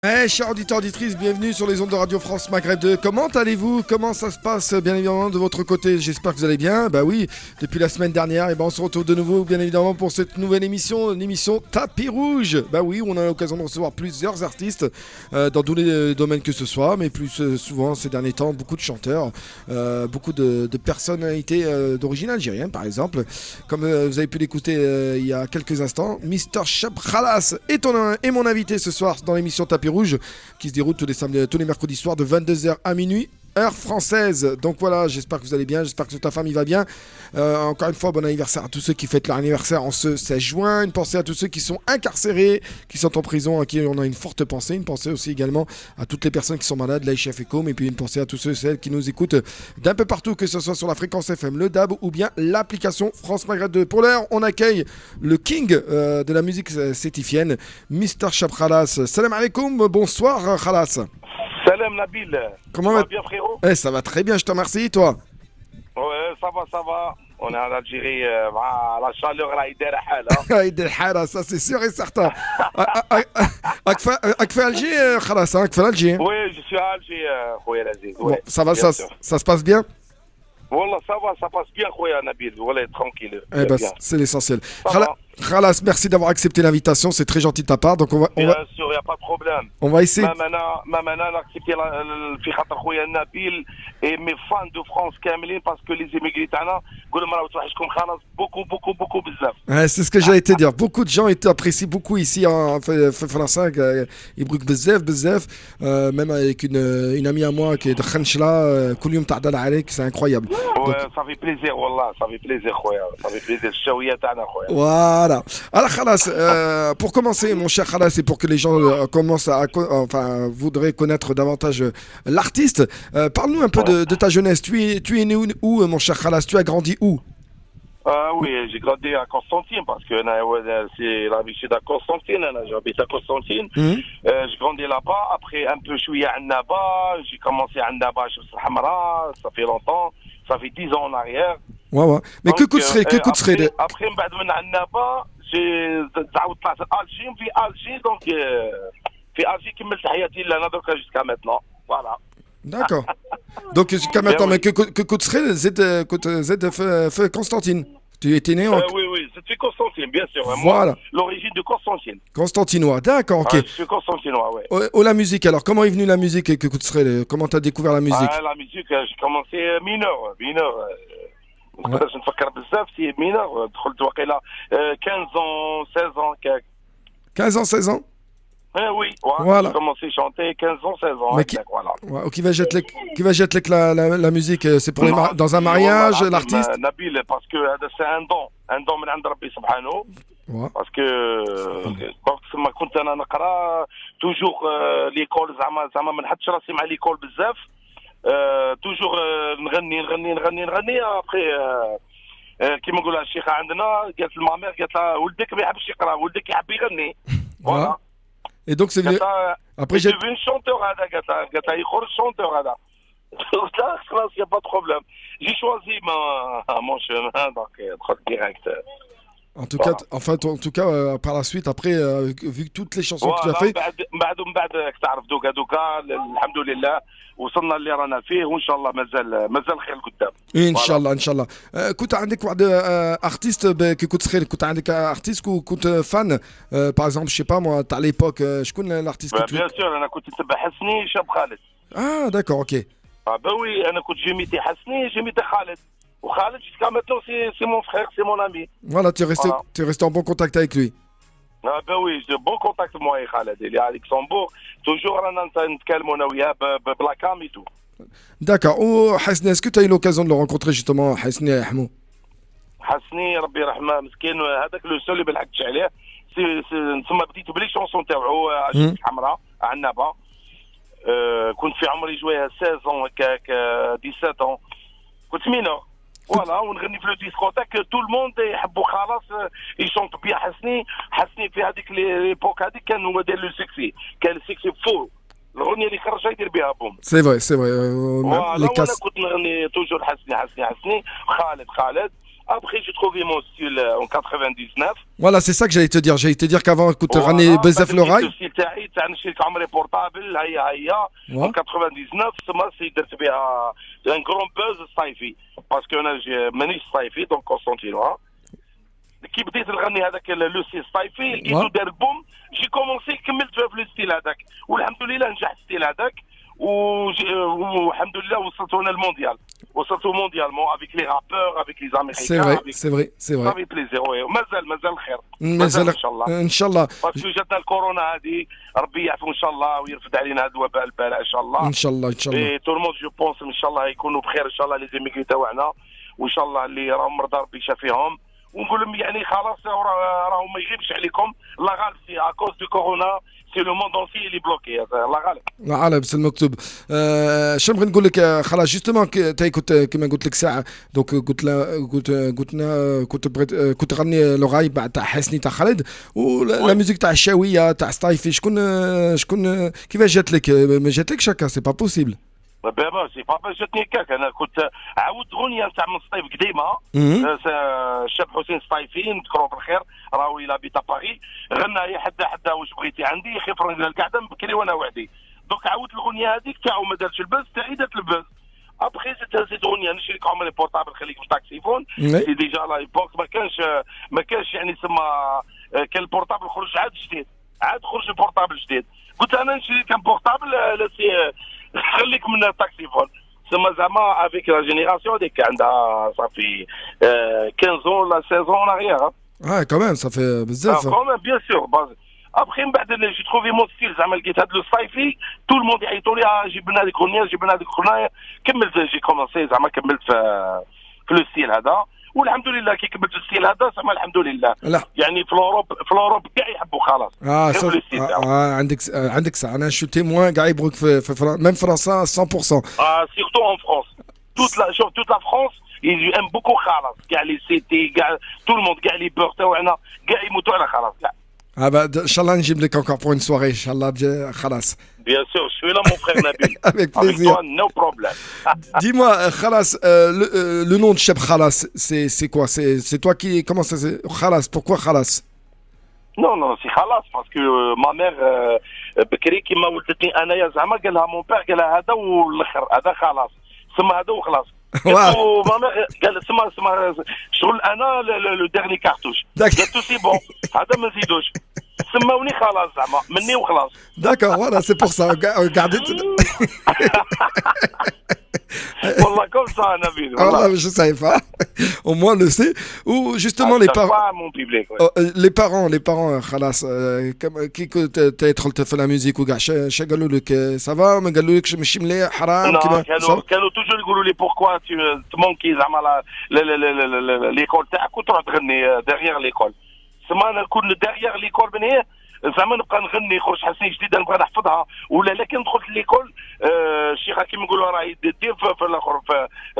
Chers auditeurs, auditrices, bienvenue sur les ondes de Radio France Maghreb 2. Comment allez-vous? Comment ça se passe, bien évidemment, de votre côté? J'espère que vous allez bien. Bah oui, depuis la semaine dernière, on se retrouve de nouveau, bien évidemment, pour cette nouvelle émission, l'émission Tapis Rouge. Bah oui, on a l'occasion de recevoir plusieurs artistes dans tous les domaines que ce soit, mais plus souvent ces derniers temps, beaucoup de chanteurs, beaucoup de personnalités d'origine algérienne, par exemple. Comme vous avez pu l'écouter il y a quelques instants, Mister Cheb Khalas est mon invité ce soir dans l'émission Tapis Rouge qui se déroule tous les mercredis soirs de 22h à minuit heure française. Donc voilà, j'espère que vous allez bien, j'espère que ta famille va bien. Encore une fois, bon anniversaire à tous ceux qui fêtent leur anniversaire en ce 16 juin. Une pensée à tous ceux qui sont incarcérés, qui sont en prison, à qui on a une forte pensée. Une pensée aussi également à toutes les personnes qui sont malades, l'AICHF et Com. Et puis une pensée à tous ceux et celles qui nous écoutent d'un peu partout, que ce soit sur la fréquence FM, le DAB ou bien l'application France Maghreb 2. Pour l'heure, on accueille le king de la musique sétifienne, Mister Cheb Khalas. Salam alaikum, bonsoir Khalas. Salam Nabil. Comment ça va bien frérot? Ça va très bien, je te remercie, toi? Ouais, ça va. On est en Algérie, la chaleur là, il est يدير الحارة, ça c'est sûr et certain. أكفى Alger, خلاص, أكفى Alger. Oui, je suis à Alger, خويا العزيز. Bon, ça va, ça se passe bien? Wallah, ça va, ça passe bien, خويا Nabil. Wallah, tranquille. Eh ben, c'est l'essentiel. Ça va. Khalas, merci d'avoir accepté l'invitation, c'est très gentil de ta part. Donc Bien sûr, il n'y a pas de problème. On va essayer. Même on a accepté في خاطر خويا Nabil et mes fans de France كاملين parce que les immigrés تاعنا قولوا ما توحشكم خلاص beaucoup بزاف. C'est ce que j'allais te dire. Beaucoup de gens apprécient beaucoup ici en français. Ils brûlent bzef. Même avec une amie à moi qui est de Khanchla, كل يوم تعدل عليك, c'est incroyable. Ouais, ça fait plaisir, wallah, ça fait plaisir, خويا. Ça fait plaisir, الشوية تاعنا خويا. Voilà. Alors Khalas, pour commencer, mon cher Khalas, et pour que les gens commencent voudraient connaître davantage l'artiste, parle-nous un peu de ta jeunesse. Tu es né où, mon cher Khalas? Tu as grandi où? Oui, j'ai grandi à Constantine parce que c'est la vie à Constantine. J'habite à Constantine. J'ai grandi là-bas. Après, un peu, je suis à Annaba. J'ai commencé à Annaba, je suis à Hamra. Ça fait longtemps. Ça fait 10 ans en arrière. Ouais. Mais que coûterait après, بعد من Annaba, j'ai طلعت Alger. في Alger, donc في Alger كملت حياتي اللي انا دركا jusqu'à maintenant. Voilà. D'accord. Donc jusqu'à maintenant, mais que coûterait Z Constantine? Tu étais né en... Oui, c'était Constantine, bien sûr. Voilà. Moi, l'origine de Constantine. Constantinois, d'accord, ok. Je suis Constantinois, ouais. La musique, alors, comment est venue la musique et que coûterait comment t'as découvert la musique? La musique, j'ai commencé mineur. نقدرش نفكر بزاف سي مينور دخلت وقيلا 15 ans 16 ans 15 ans 16 ans. Oui, voilà. J'ai commencé à chanter 15 ans 16 ans. Mais voilà. Qui va jeter la musique, c'est pour dans un mariage, l'artiste? Nabil, parce que c'est un don من عند ربي سبحانه. Parce que ما كنت انا نقرا توجور ليكول زعما ما نحطش راسي مع ليكول بزاف. توجور نغني ابخي كيما نقولها الشيخه عندنا قالت لمامير قالت لها ولدك ما يحبش يقرا ولدك يحب يغني. Voilà. Et donc c'est venu. Après j'ai devenu chanteur هذا قالت لها يخرج chanteur هذا. خلاص y a pas de problème. J'ai choisi mon chemin donc دخلت direct. En tout cas, par la suite, après, vu que toutes les chansons que tu as fait. بعد تعرف دوكا الحمد لله وصلنا اللي رانا فيه وان شاء الله مازال خير قدام. ان شاء الله. كنت عندك واحد ارتيست كنت عندك ارتيست كنت فان par exemple, je sais pas moi, à l'époque, شكون الارتيست que tu... Bien sûr, انا كنت نتبع حسني شاب خالد. Ah d'accord, ok. Oui, انا كنت جيميتي حسني جيميتي خالد. وخالد jusqu'à maintenant c'est mon frère, c'est mon ami. Voilà, tu es resté en bon contact avec lui. Oui, j'ai bon contact moi et Khaled. Il est à Luxembourg. Toujours رانا نتكلموا انا وياه بلا كام et tout. D'accord. Hasni, est-ce que tu as eu l'occasion de le rencontrer justement, Hasni Ahmou? حسني ربي يرحمه مسكين هذاك لو سول اللي ما لحقتش عليه ثم بديت بلي شونسون تاعو عجيب حمراء عنابه. كنت في عمري جويه 16 ans هكاك 17 ans. كنت مينور. فوالا ونغني في لو ديسكوتيك تو الموند يحبوا خلاص يشونط بيا حسني في هذيك ليبوك هذيك كان هو داير لو سكسي كان السكسي فول الاغنيه اللي خرجها يدير بها بوم سي فري وانا كنت نغني توجور حسني خالد Après, j'ai trouvé mon style en 99. Voilà, c'est ça que j'allais te dire. J'allais te dire qu'avant, كنت راني بزاف لوراي. الستيل تاعي تاع نشري عمري بورتابل هيا en 99 سما سي درت بها ان كرون بوز صيفي باسكو انا مانيش صيفي دونك كونستانتينوا كي بديت نغني هذاك لو سي صيفي لقيتو دار بوم جي كومونسي كملت في الستيل هذاك والحمد لله نجح الستيل هذاك والحمد لله وصلت هنا المونديال وصلت مونديالمون افيك لي رابور افيك لي امريكان سي فري صافي بليزير وي مازال الخير مازال ان شاء الله باسكو جاتنا الكورونا هذه ربي يعفو ان شاء الله ويرفد علينا هذا الوباء البارع ان شاء الله ان شاء الله تو الموند جو بونس ان شاء الله يكونوا بخير ان شاء الله لي زيميغري تاعنا وان شاء الله اللي راهم مرضى ربي يشافيهم ونقول لهم يعني خلاص راهم ما يغيبش عليكم لا غالب سي اكوز دو كورونا سي لو موند اونسي اللي بلوكي لا غالب لا غالب سي المكتوب شنو نبغي نقول لك خلاص جوستومون تاي كنت كما قلت لك ساعه دونك كنت غني لوغاي بعد تاع حسني تاع خالد ولا ميوزيك تاع الشاويه تاع ستايفي شكون كيفاش جات لك ما جاتلكش هكا سي با بوسيبل بابا سي بابا جاتني كاك انا كنت عاودت غنيه تاع من سطيف قديمه الشاب حسين سطيفي نذكرو بالخير راهو الى بيتا باغي غنى هي حدا واش بغيتي عندي خفر القعده بكري وانا وعدي دونك عاودت الغنيه هذيك تاعو ما دارتش البز تاعي دارت البز ابخي زدت غنيه نشري عمري بورتابل خليك في تاكسيفون سي ديجا لا ايبوك ما كانش يعني سما كان البورتابل خرج عاد خرج البورتابل جديد قلت انا نشري كان بورتابل خليك من التاكسيفون ثم زعما افيك لا جينيراسيون هذيك عندها صافي 15 ولا 16 غير كمان صافي بزاف كمان بيان سور ابخي من بعد جي تروفي مون ستيل زعما لقيت هذا الصيفي تو الموند يعيطوا لي جيب لنا هذيك اغنيه كملت جي كومونسي زعما كملت في لو ستيل هذا والحمد لله كي كملت الستيل هذا زعما الحمد لله لا. يعني في الاوروب كاع يحبوا خلاص عندك ساعه انا شو تيموان كاع يبغوك في ميم فرنسا 100% سيرتو اون فرانس toute la France ils aiment beaucoup خلاص كاع لي سيتي كاع تو الموند كاع لي بور تاعنا كاع يموتوا على خلاص كاع ان شاء الله نجيب لك encore pour une soirée ان شاء الله خلاص Bien sûr, je suis là, mon frère Nabil. Avec plaisir. Avec toi, no problem. Dis-moi, Khalas, le nom de Cheb Khalas, c'est quoi? C'est toi qui. Comment ça c'est Khalas, pourquoi Khalas? Non, c'est Khalas, parce que ma mère, Bekri, qui m'a ولدتني أنا زعما قال لها mon père قال لها هذا والآخر هذا خلاص. سما هذا وخلاص. وما مير قال سما شغل أنا لو ديرني كارتوش. قالت له سي بون هذا ما نزيدوش. سماوني خلاص زعما مني وخلاص. D'accord, voilà, c'est pour ça. Regardez. والله كم ça Nabil. Voilà, je savais pas. Au moins on le sait. Ou justement les parents. Les parents خلاص كي تدخل في la musique وكاع شا قالوا لك ça va ما قالوا لكش ماشي مليح حرام كيما كانوا توجور يقولوا لي pourquoi tu تمونكي زعما ليكول تاعك وتروح تغني ديغيغ ليكول. سما انا نكون ديغيغ ليكول من هي زعما نبقى نغني يخرج حسين جديده نبغى نحفظها ولا لكن دخلت ليكول الشيخ كيما نقولوا راهي دير في الاخر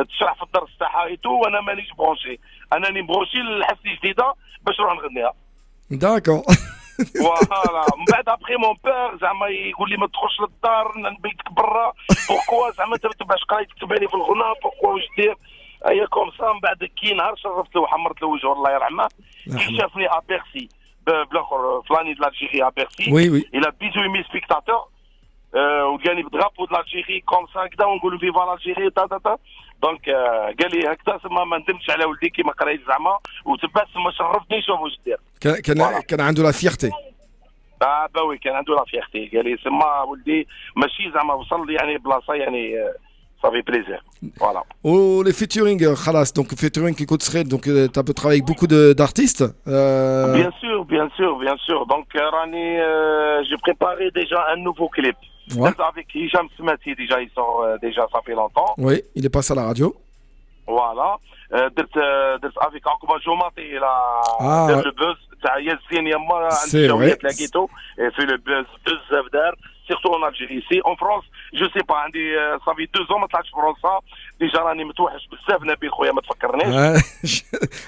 تشرح في الدرس تاعها ايتو وانا مانيش برونشي انا مبروشي لحسين جديده باش نروح نغنيها. داكور فوالا من بعد ابخي مون بير زعما يقول لي ما تدخلش للدار نبيتك برا بوركوا زعما انت ما تبقاش قراي تكتبها لي في الغناء بوركوا واش دير هيا كوم سا. من بعد كي نهار شرفت له وحمرت له وجهه الله يرحمه كي شافني ابيرسي بالاخر فلاني de l'Algérie à Bercy. Oui. Il a bisou mes spectateurs. وقال لي بدرابو د الجيري كوم سا هكذا ونقولوا فيفا الجيري تا دونك قال لي هكذا سما ما ندمتش على ولدي كيما قرايت زعما وتبع سما شرفتني شوف واش دير. كان عنده لا فيرتي. باوي كان عنده لا فيرتي قال لي سما ولدي ماشي زعما وصل لي يعني بلاصه يعني ça fait plaisir. Voilà. Oh, les featuring, Khalas, donc featuring qui coûte serait, donc tu as travaillé avec beaucoup d'artistes. Bien sûr. Donc Rani, j'ai préparé déjà un nouveau clip. Ouais. Avec Hicham Smati, déjà il sort déjà ça fait longtemps. Oui, il est passé à la radio. Voilà. Avec Akuma Jomati, il a le buzz. Yassine Yamma, c'est vrai. Et fait le buzz Zavdar. Surtout en Algérie. Ici, en France, je sais pas, ça fait 2 ans ما طلعتش فرنسا ديجا راني متوحش بزاف نبيل خويا ما تفكرنيش.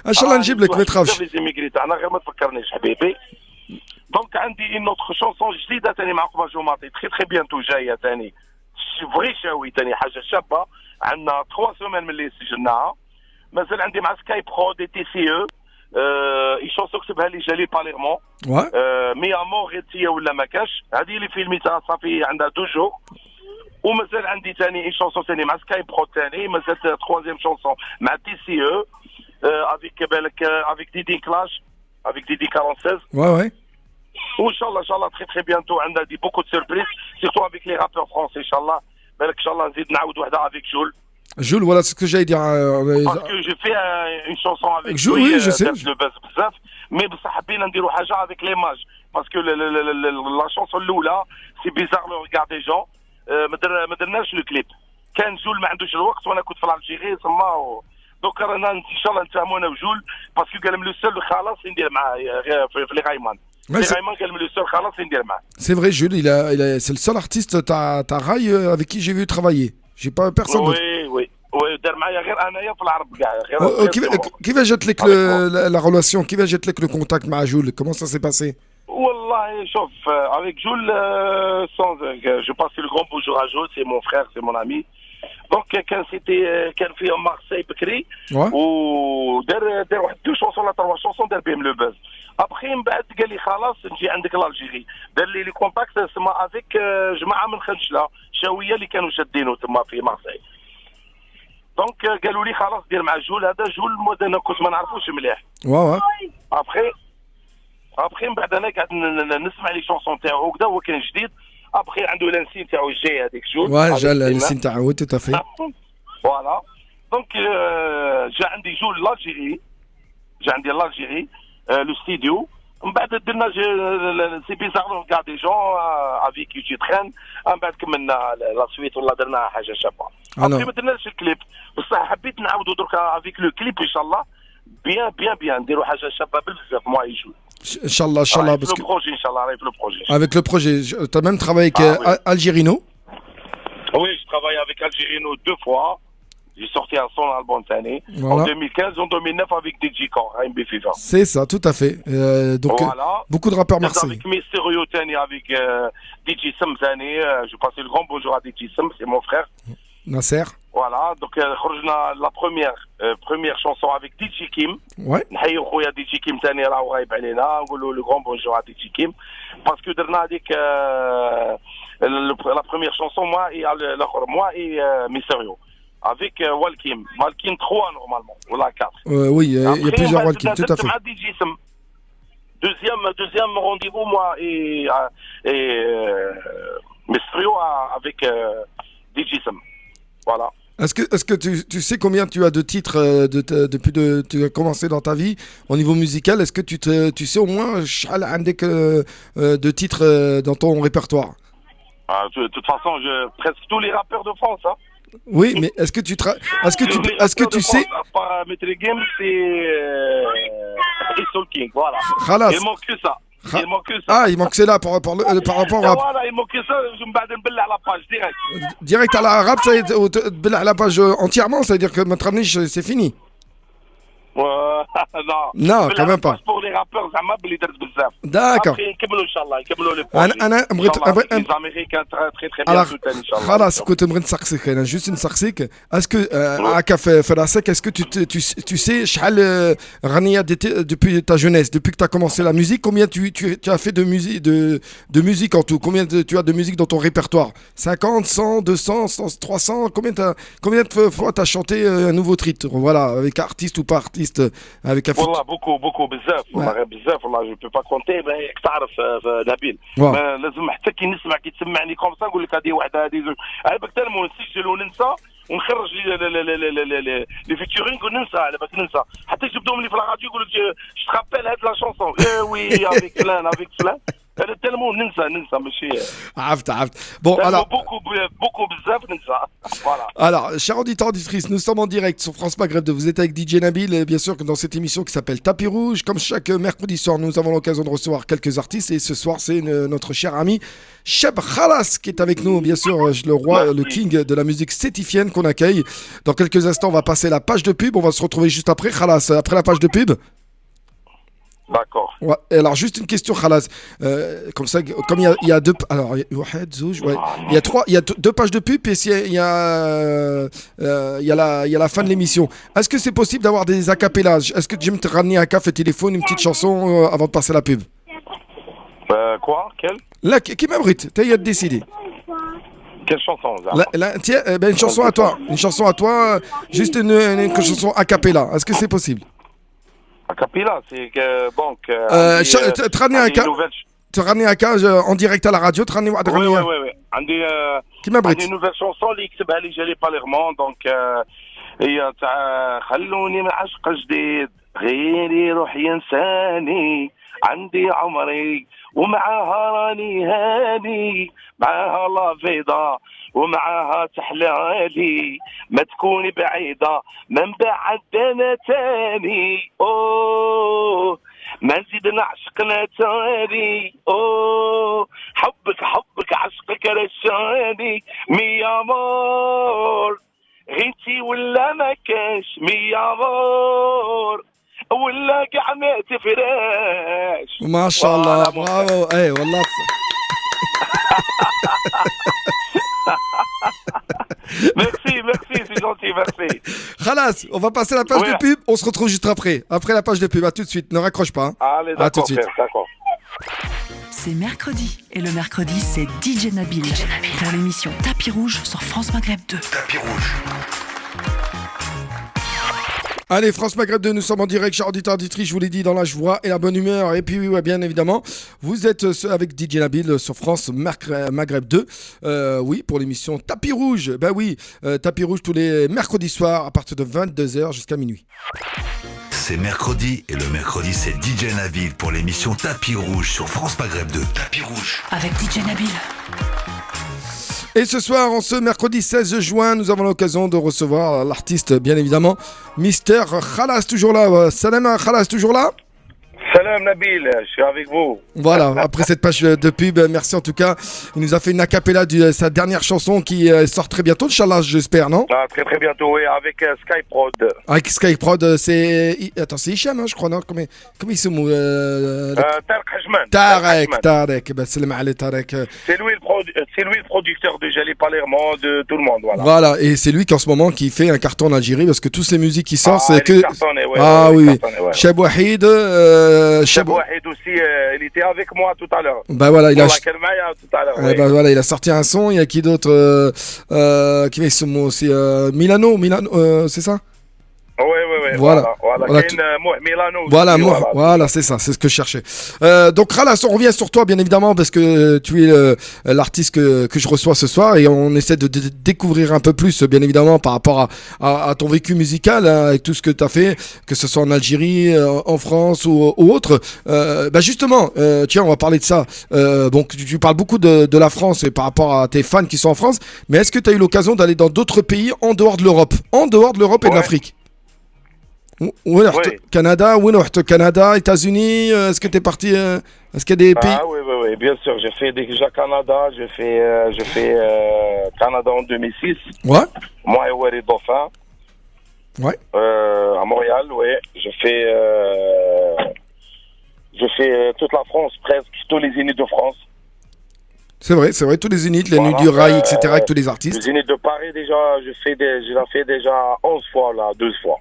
ان شاء الله نجيب لك ما تخافش. بزاف لي زيميغري تاعنا غير ما تفكرنيش حبيبي. دونك عندي اون اوتر شونسون جديده ثاني مع عقبه جوماطي تري بيانتو جايه ثاني فري شاوي ثاني حاجه شابه عندنا 3 سيمين من اللي سجلناها مازال عندي مع سكاي برو دي تي سي او اي شونسو كتبها لي جالي باليرمون مي امور غير تي ولا ما كاش هذه اللي فيلميتها صافي عندها 2 جور ومازال عندي ثاني اي شونسون ثاني مع سكاي برو ثاني مازال 3 شونسون مع تي سي او افيك بالك افيك ديدي كلاش افيك ديدي 46 ouais. وان شاء الله très bientôt عندنا دي بوكو دو سيربريز سيرتو افيك لي رابور فرونسي ان شاء الله بالك ان شاء الله نزيد نعاود وحده افيك جول. Jules, voilà ce que j'allais dire. Parce que j'ai fait une chanson avec Jules, lui, oui, je sais. le buzz bzaf, mais بصح حابين نديروا حاجه avec les mages parce que la chanson الاولى c'est bizarre le regard des gens ما درناش لو كليب كان جول ما عندوش الوقت وانا كنت في الجيري تما دوك رانا ان شاء الله نتفاهموا انا وجول باسكو قال لي لو سول خلاص ندير معاه في لي غايمان قال لي لو سول خلاص ندير معاه. C'est vrai, Jules, c'est le seul artiste ta rail avec qui j'ai vu travailler. J'ai pas personne d'autre. Oui, دار معايا غير انايا في العرب كاع غير. كيفاش جات لك la relation, كيفاش جات لك le contact مع جول, comment ça s'est passé? والله شوف avec Jules je passe le grand bonjour à Jules, c'est mon frère, c'est mon ami. Donc كان في مارسي بكري ودار واحد 2 شونسون ولا 3 شونسون دار بهم لو باز. ابخي من بعد قال لي خلاص نجي عندك لالجيري دار لي كونتاكت سما افيك جماعه من خنشله شاويه اللي كانوا شادينه تما في مارسي. دونك قالوا لي خلاص دير مع جول هذا جول انا كنت ما نعرفوش مليح. ابخي من بعد انا قاعد نسمع لي شونسون تاعو وكذا هو كان جديد. ابخي عنده لانسين تاعو الجاي هذيك جول جا لانسين تاعو تو تافي فوالا. دونك جا عندي جول لالجيري لو ستوديو من بعد درنا سي بيزار كاع دي جون افيك يجي ترين من بعد كملنا لا سويت ولا درنا حاجه شابه. ابخي ما درناش الكليب بصح حبيت نعاودوا دركا افيك لو كليب ان شاء الله بيان نديروا حاجه شابه بزاف موا يجول Inch'Allah, parce que... Avec le projet, tu as même travaillé avec Algerino. Oui, je travaille avec Algerino 2 fois. J'ai sorti un son album cette année. En 2015, en 2009 avec DJ Core, AMB FIFA. C'est ça, tout à fait. Donc, beaucoup de rappeurs marseillais. Avec Mysterio Tani, avec DJ Sam Tani. Je passe le grand bonjour à DJ Sam, c'est mon frère. Nasser. Voilà, donc la première chanson avec DJ Kim. Ouais. نحيي خويا DJ Kim ثاني راه غايب علينا نقولوا لو غون بونجور à DJ Kim parce que درنا هذيك la première chanson moi et Mysterio avec Walkim 3 normalement ou la 4. Oui, il y a plusieurs Walkim, tout à fait. DJ Sam. Deuxième rendez-vous moi et Mysterio avec DJ Sam. Voilà. Est-ce que tu sais combien tu as de titres depuis que tu as commencé dans ta vie au niveau musical? Est-ce que tu sais au moins de titres dans ton répertoire? De toute façon, presque tous les rappeurs de France. Hein. Oui, mais est-ce que tu sais? Par Maître Game, c'est Soul King, voilà. Khalas. Il manque que ça. Ah, il manque cela par rapport à... Voilà, il manque ça, je me bats à la page, direct. Direct à la rap, ça y est, à la page entièrement, ça veut dire que notre niche, c'est fini. Non, quand même pas. Pour les rappeurs, D'accord. Après, les Américains très bien. Alors, خلاص كنت نبغي نسقسيك انا juste نسقسيك اسكو هكا في راسك اسكو tu sais شحال غنيه depuis ta jeunesse, depuis que tu as commencé la musique, combien tu as fait de musique en tout, combien tu as de musique dans ton répertoire? 50, 100, 200, 300, combien de fois tu as chanté un nouveau titre, voilà, avec artiste ou pas artiste, avec un والله beaucoup بزاف والله بزاف والله je peux pas compter mais تعرف نبيل لازم حتى كي نسمع كي تسمعني كوم سا نقول لك هذه وحده هذه زوج على بالك حتى نسجل وننسى ونخرج لي فيتورين وننسى على بالك ننسى حتى يجبدوهم لي في الراديو يقول لك جو ترابيل هاد لا شونسون وي افيك فلان هذا تلمون ننسى ماشي عرفت bon alors beaucoup بزاف ننسى voilà. Alors chers auditeurs auditrices, nous sommes en direct sur France Maghreb 2, vous êtes avec DJ Nabil et bien sûr que dans cette émission qui s'appelle Tapis Rouge, comme chaque mercredi soir nous avons l'occasion de recevoir quelques artistes et ce soir c'est notre cher ami Cheb Khalas qui est avec nous, bien sûr le roi, le king de la musique sétifienne qu'on accueille. Dans quelques instants on va passer la page de pub, on va se retrouver juste après Khalas, après la page de pub. D'accord. Ouais. Et alors, juste une question, Khalas. Comme ça, comme il y a deux. Alors, ouais. Il y a deux pages de pub et il y a la fin de l'émission. Est-ce que c'est possible d'avoir des acapellas? Est-ce que Jim te ramener un café téléphone, une petite chanson avant de passer la pub? Quoi? Quelle? Là, qui m'abrite? T'as décidé. Quelle chanson, là? Tiens, une chanson à toi. Une chanson à toi, juste une chanson a cappella. Est-ce que c'est possible? A cappella, c'est que donc. te ramener un cas en direct à la radio, te ramener oui. qui m'abrite. عندي nouvelle chanson اللي كتبها لي جالي باليرمون دونك هي تاع خلوني من عشق جديد غيري روح ينساني عندي عمري ومعاها راني هاني معاها لا فيضا ومعاها تحلالي ما تكوني بعيدة من بعد انا تاني اوه ما نزيد نعشقنا تاني اوه حبك عشقك رشاني مي امور غنتي ولا ما كاش مي امور ولا كاع ما تفراش ما شاء الله برافو اي والله Merci, c'est gentil, merci. Khalas, on va passer la page de pub, on se retrouve juste après la page de pub, à tout de suite, ne raccroche pas. Allez, d'accord, à tout de suite. D'accord. C'est mercredi, et le mercredi, c'est DJ Nabil pour l'émission Tapis Rouge sur France Maghreb 2. Tapis Rouge. Allez, France Maghreb 2, nous sommes en direct, chers auditeurs, auditrices, je vous l'ai dit, dans la joie et la bonne humeur. Et puis, oui, ouais, bien évidemment, vous êtes avec DJ Nabil sur France Maghreb 2. Oui, pour l'émission Tapis Rouge. Ben oui, Tapis Rouge tous les mercredis soirs à partir de 22h jusqu'à minuit. C'est mercredi, et le mercredi, c'est DJ Nabil pour l'émission Tapis Rouge sur France Maghreb 2. Tapis Rouge. Avec DJ Nabil. Et ce soir, en ce mercredi 16 juin, nous avons l'occasion de recevoir l'artiste, bien évidemment, Mister Khalas, toujours là. Salam Khalas, toujours là? Salam Nabil, je suis avec vous. Voilà, après cette page de pub, merci en tout cas. Il nous a fait une acapella de sa dernière chanson qui sort très bientôt, Inch'Allah, j'espère, non? Ah, très très bientôt, oui, avec Skyprod. Avec Skyprod, c'est... Attends, c'est Hicham, hein, je crois, non? Comment il se mou... Tarek Hajman. Tarek, ben, salam alay Tarek. C'est lui le producteur de Jali Palermo, de tout le monde, voilà. Voilà, et c'est lui qui en ce moment qui fait un carton en Algérie, parce que toutes ces musiques qui sortent, c'est que... Oui. Cheb Wahid... Cheb Wahid aussi, il était avec moi tout à l'heure. Bah voilà, il a sorti un son. Il y a qui d'autre qui fait ce mot aussi Milano, c'est ça? Oui. Voilà, c'est ça, c'est ce que je cherchais. Donc Khalas, on revient sur toi bien évidemment parce que tu es l'artiste que je reçois ce soir et on essaie de découvrir un peu plus bien évidemment par rapport à ton vécu musical, hein, avec tout ce que tu as fait, que ce soit en Algérie, en France ou autre. Justement, tiens, on va parler de ça. Donc tu parles beaucoup de la France et par rapport à tes fans qui sont en France, mais est-ce que tu as eu l'occasion d'aller dans d'autres pays en dehors de l'Europe et de l'Afrique? Oui, Canada, Canada, États-Unis, est-ce que tu es parti, est-ce qu'il y a des pays? Ah oui, bien sûr, j'ai fait déjà Canada, j'ai fait Canada en 2006. Ouais. Moi et Wari Dauphin. Ouais. À Montréal, oui. J'ai fait toute la France, presque, tous les Zéniths de France. C'est vrai, tous les Zéniths, les Nuits du Rail, etc., avec tous les artistes. Les Zéniths de Paris, déjà, je l'ai fait déjà 11 fois, là, 12 fois.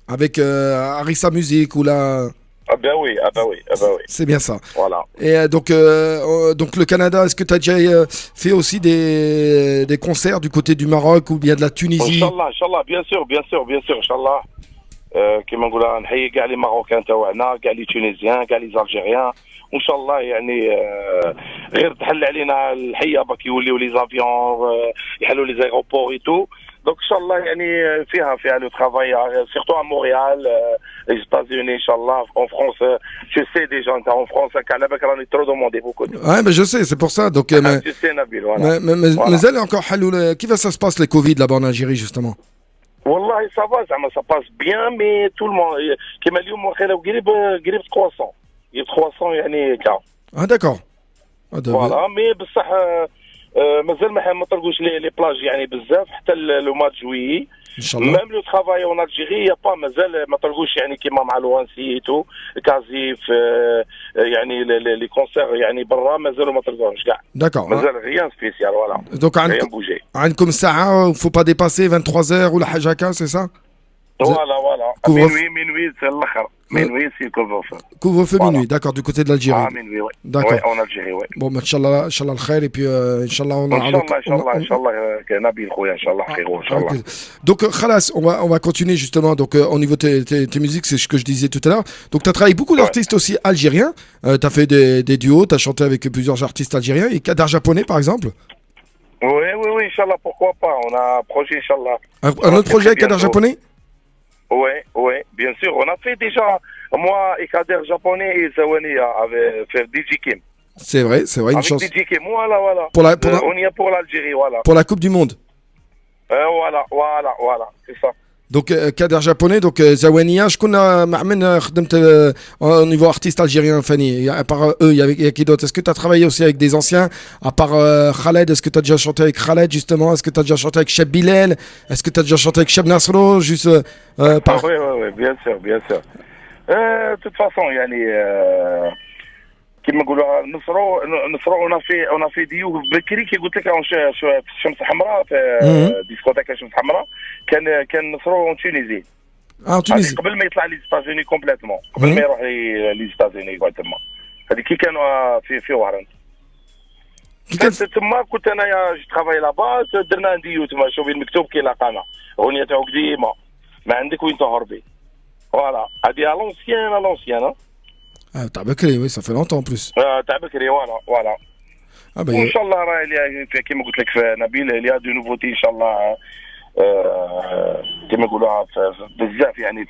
Avec Harissa Music ou la... Ah ben oui. C'est bien ça. Voilà. Et donc le Canada, est-ce que tu as déjà fait aussi des concerts du côté du Maroc ou bien de la Tunisie? Inch'Allah, bien sûr, Inch'Allah. كما نقولها نحيي كاع لي ماروكان تاعنا كاع لي تونيزيان كاع لي الجيريان وان شاء الله يعني غير تحل علينا الحيه باك يوليو لي زافيون يحلوا لي زيروبور اي تو دونك ان شاء الله يعني فيها لو ترافاي سيرتو à Montréal les États-Unis inchallah en France je sais déjà en France على بالك راني trop demandé beaucoup. Ouais, mais je sais, c'est pour ça donc tu sais Nabil voilà. Mais elle est encore حلوا كيف ça se passe les Covid là-bas en Algérie justement? والله ça passe bien mais tout le monde كما اليوم واخا قريب 300 يعني كا. Ah d'accord. Voilà mais بصح مازال ما طلقوش لي بلاج يعني بزاف حتى لو مات جويي ان شاء الله. ميم لو ترافاي اون الجيري يا با مازال ما طلقوش يعني كيما مع لوانسي تو كازيف يعني لي كونسير يعني برا مازالوا ما طلقوهمش كاع. داكور. مازال غيان سبيسيال فوالا. دونك عندكم الساعه faut pas dépasser 23h ولا حاجه هكا سي سا؟ فوالا minuit c'est الاخر minuit c'est couvre-feu. Couvre-feu minuit, d'accord, du côté de l'Algérie. minuit, oui. D'accord. Oui, en Algérie, oui. Bon, Inch'Allah, Inch'Allah الخير et puis Inch'Allah on a Inch'Allah Nabil خويا Inch'Allah خير Inch'Allah. Donc khalas, on va continuer justement donc au niveau de tes musiques, c'est ce que je disais tout à l'heure. Donc tu as travaillé beaucoup d'artistes aussi algériens, tu as fait des duos, tu as chanté avec plusieurs artistes algériens et Kadar japonais par exemple. Oui, Inch'Allah, pourquoi pas, on a un projet Inch'Allah. Un autre projet avec Kadar japonais? Oui, bien sûr. On a fait déjà, moi et Kader japonais et Zawania avec fait DJ Kim. C'est vrai, une chance. Avec DJ Kim, voilà. On y est pour l'Algérie, voilà. Pour la Coupe du Monde. Voilà, c'est ça. Donc Kader japonais, donc Zawania, je connais Mahmoud خدمت au niveau artiste algérien Fanny. À part eux, il y a qui d'autre? Est-ce que tu as travaillé aussi avec des anciens? À part Khaled, est-ce que tu as déjà chanté avec Khaled justement? Est-ce que tu as déjà chanté avec Cheb Bilal? Est-ce que tu as déjà chanté avec Cheb Nasro? Juste par... Oui, bien sûr. De toute façon, yani كما نقولوا نصرو on a fait ديو بكري كي قلت لك في الشمس حمراء في ديسكوتيك الشمس حمراء كان نصرو en Tunisie. En Tunisie. قبل ما يطلع لي ستازوني كومبليتمون قبل ما يروح لي ستازوني يقعد تما هذيك كي كانوا في وهران تما كنت انايا جو ترافاي لابا درنا ديو تما شوفي المكتوب كي لاقانا اغنيه تاعو قديمه ما عندك وين تهربي فوالا هذه لونسيان t'as Bakri, oui, ça fait longtemps en plus. t'as Bakri, voilà. Ah ben. Inch'Allah, كما قلت لك في نبيل il y a de nouveautés Inch'Allah كما نقولوا بزاف يعني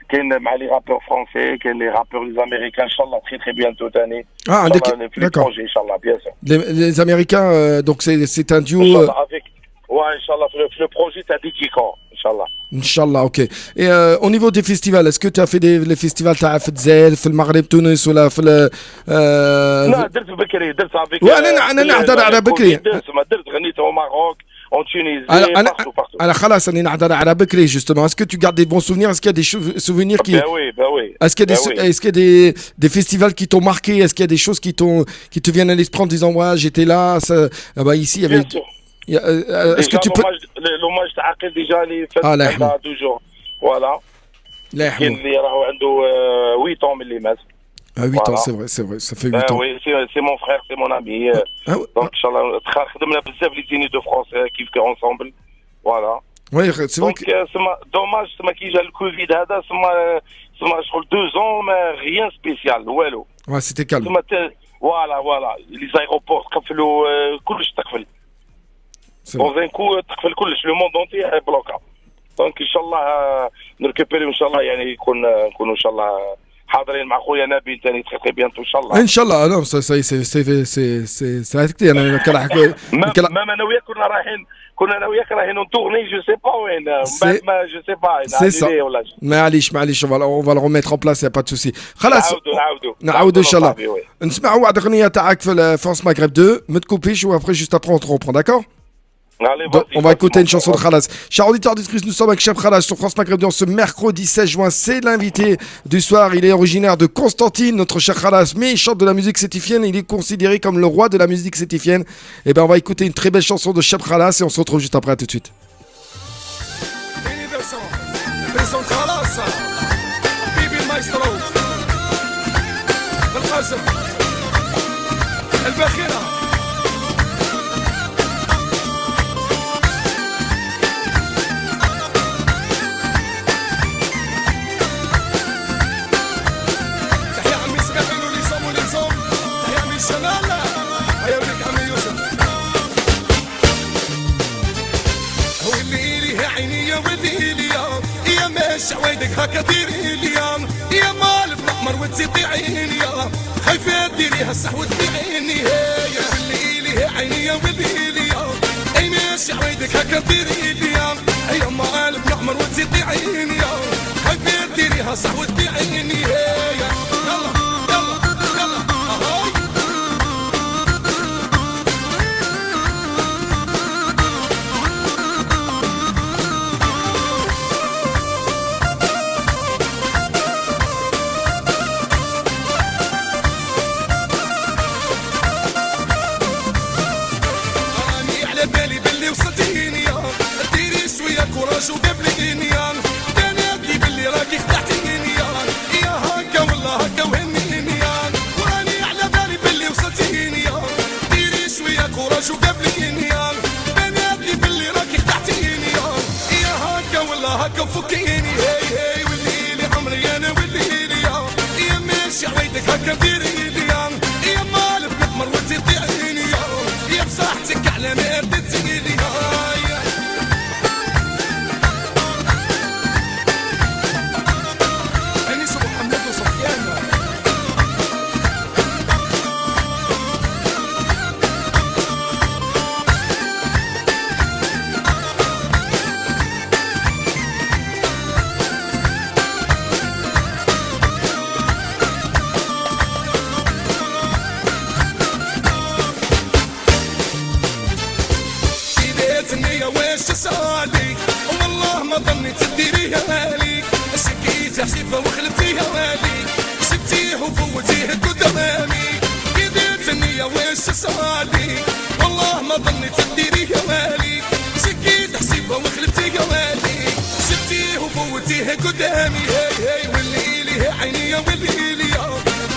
كاين مع لي رابور فرونسي كاين لي رابور لي امريكان Inch'Allah très bientôt تاني. عندك d'accord Inch'Allah bien sûr. Les américains donc c'est un duo avec Inch'Allah le projet t'as dit qui quand Inch'Allah. Inch'Allah, ok. Et au niveau des festivals, est-ce que tu as fait les festivals تاع في الجزائر في المغرب تونس ولا في لا درت بكري درت avec انا نهضر على بكري درت غنيت au Maroc en Tunisie partout. Alors خلاص انا نهضر على بكري justement. Est-ce que tu gardes des bons souvenirs? Est-ce qu'il y a des souvenirs qui oui. Est-ce qu'il y a des festivals qui t'ont marqué? Est-ce qu'il y a des choses qui te viennent à l'esprit en disant ouais, j'étais là, ici il y avait est-ce que tu peux l'hommage تاع عقيل déjà اللي فات toujours voilà كاين اللي راهو عنده 8 ans من اللي مات 8 ans c'est vrai ça fait 8 ans oui c'est mon frère c'est mon ami donc inchallah خدمنا بزاف لي زيني دو فرانس كيف ensemble voilà oui c'est vrai donc dommage سما كي جا الكوفيد هذا سما شغل 2 ans mais rien spécial والو ouais c'était calme voilà les aéroports تقفلوا كلش تقفل dans un coup تقفل كلش le monde entier est bloqué donc inchallah نركبري inchallah يعني نكونوا inchallah حاضرين مع خويا نبيل ثاني très bientôt inchallah inchallah non c'est acté انا ما انا وياك كنا انا وياك رايحين نتورني جو سي با وين ما جو سي با ولا معليش on va le remettre en place, y a pas de souci. خلاص نعاودوا ان شاء الله نسمعوا واحد اغنيه تاعك في France Maghreb 2 ما تكوبيش après juste après on te reprend, d'accord? Allez, on va écouter une chanson de Khalas. Chers auditeurs d'Iscris, nous sommes avec Cheb Khalas sur France Maghreb 2 ce mercredi 16 juin. C'est l'invité du soir. Il est originaire de Constantine, notre cher Khalas, mais il chante de la musique sétifienne. Il est considéré comme le roi de la musique sétifienne. Et ben, on va écouter une très belle chanson de Cheb Khalas et on se retrouve juste après. À tout de suite. عوايدك هكا ديري ليا يا مال بنحمر وتزيدي عيني يا خايفة ديريها الصح وتبي عيني يا الليلي عيني يا وليلي يا اي ماشي عوايدك هكا ديري ليا يا مال بنحمر وتزيدي عيني يا خايفة ديريها الصح وتبي عيني يا السالي والله ما ظنيت تديري يوالي سكيت حسيبها وخلفتي يوالي سبتيه وفوتيه قدامي هي هي واللي ليه عيني واللي لي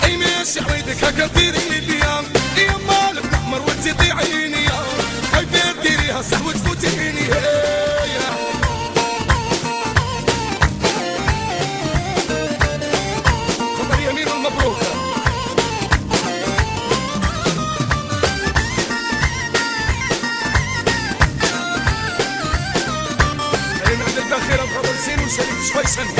اي ماشي عويدك هكا ديري لي يا مال بنحمر وتزيدي عيني هكا ديريها صح وتفوتيني هي خبر يمين المبروكه خير بخبر زين وسليم شوي سنة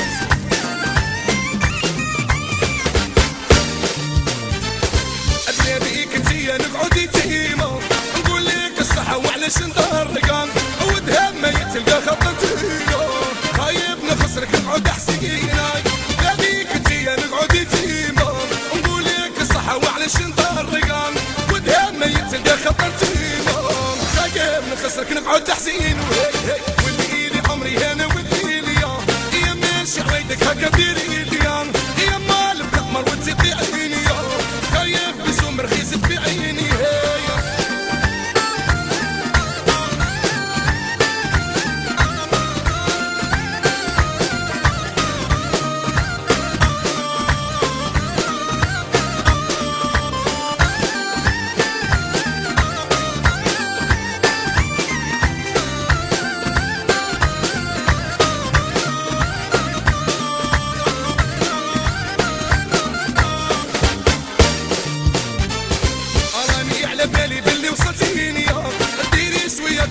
أدري بيك انتيا نقعد تيمة نقول لك الصحة وعلاش ندار رقام ودها ما يتلقى خطتينا خايب نخسرك نقعد حسينا بيك انتيا نقعد تيمة نقول لك الصحة وعلاش ندار رقام ودها ما يتلقى خطتينا خايب نخسرك نقعد حزين وهي واللي لي عمري هنا شعيدك هكا ديري ليان يا مال بتحمر وتزيدي عيني خايف بسوم رخيص في عيني هي